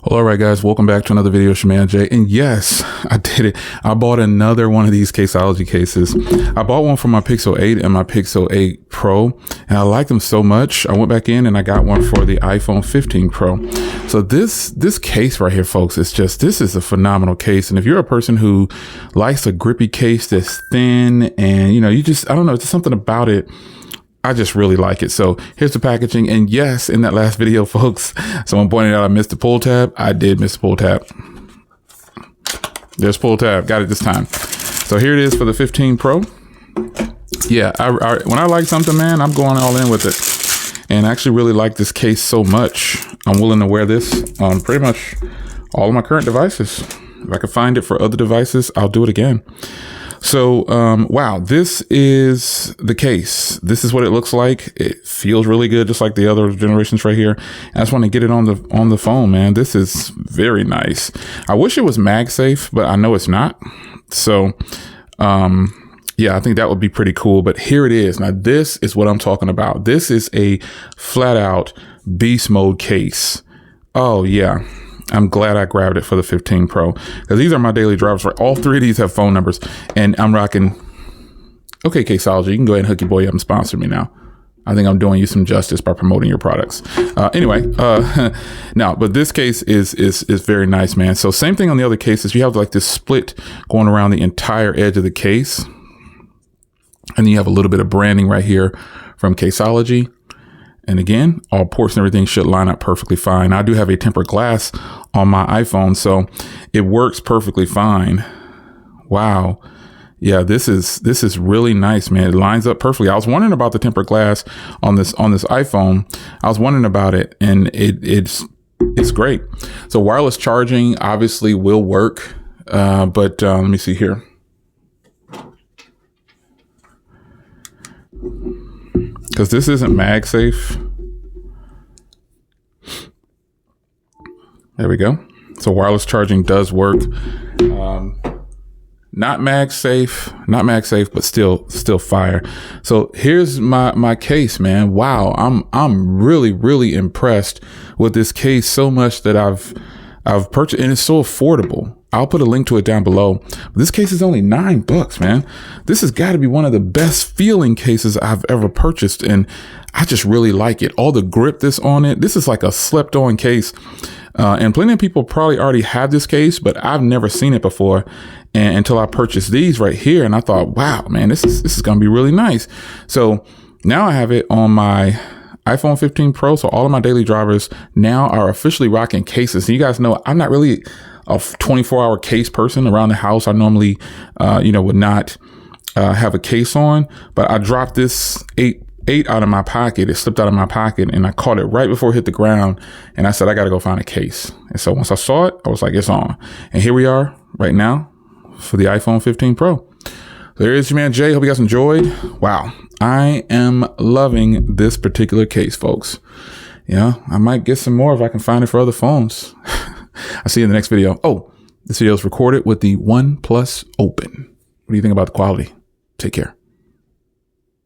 Well, all right, guys, welcome back to another video. It's your man Jay, and yes, I did it. I bought another one of these Caseology cases. I bought one for my Pixel 8 and my Pixel 8 Pro, and I like them so much. I went back in and I got one for the iPhone 15 Pro. So this case right here, folks, this is a phenomenal case. And if you're a person who likes a grippy case that's thin, and I don't know, there's something about it. I just really like it. So here's the packaging. And yes, in that last video, folks, someone pointed out I missed the pull tab. I did miss the pull tab. There's pull tab. Got it this time. So here it is for the 15 Pro. Yeah, when I like something, man, I'm going all in with it. And I actually really like this case so much. I'm willing to wear this on pretty much all of my current devices. If I can find it for other devices, I'll do it again. So, wow, this is the case. This is what it looks like. It feels really good, just like the other generations right here. I just want to get it on the phone, man. This is very nice. I wish it was MagSafe, but I know it's not. So, yeah, I think that would be pretty cool. But here it is. Now, this is what I'm talking about. This is a flat out beast mode case. Oh, yeah. I'm glad I grabbed it for the 15 Pro because these are my daily drivers. Right? All three of these have phone numbers, and I'm rocking. Okay, Caseology, you can go ahead and hook your boy up and sponsor me now. I think I'm doing you some justice by promoting your products. Anyway, no, but this case is very nice, man. So same thing on the other cases. You have like this split going around the entire edge of the case, and then you have a little bit of branding right here from Caseology. And again, all ports and everything should line up perfectly fine. I do have a tempered glass on my iPhone, so it works perfectly fine. Wow. Yeah, this is really nice, man. It lines up perfectly. I was wondering about the tempered glass on this iPhone. I was wondering about it, and it's great. So wireless charging obviously will work, but let me see here. Because this isn't MagSafe. There we go. So wireless charging does work. Not MagSafe, but still fire. So here's my case, man. Wow, I'm really impressed with this case so much that I've purchased, and it's so affordable. I'll put a link to it down below. This case is only $9, man. This has got to be one of the best feeling cases I've ever purchased, and I just really like it. All the grip that's on it. This is like a slept-on case, and plenty of people probably already have this case, but I've never seen it before until I purchased these right here, and I thought, wow, man, this is going to be really nice. So now I have it on my iPhone 15 Pro. So all of my daily drivers now are officially rocking cases. And you guys know I'm not really a 24-hour case person around the house. I normally, would not have a case on, but I dropped this eight out of my pocket. It slipped out of my pocket, and I caught it right before it hit the ground. And I said, I got to go find a case. And so once I saw it, I was like, it's on. And here we are right now for the iPhone 15 Pro. So there is your man Jay. Hope you guys enjoyed. Wow. I am loving this particular case, folks. Yeah, I might get some more if I can find it for other phones. I'll see you in the next video. Oh, this video is recorded with the OnePlus Open. What do you think about the quality? Take care.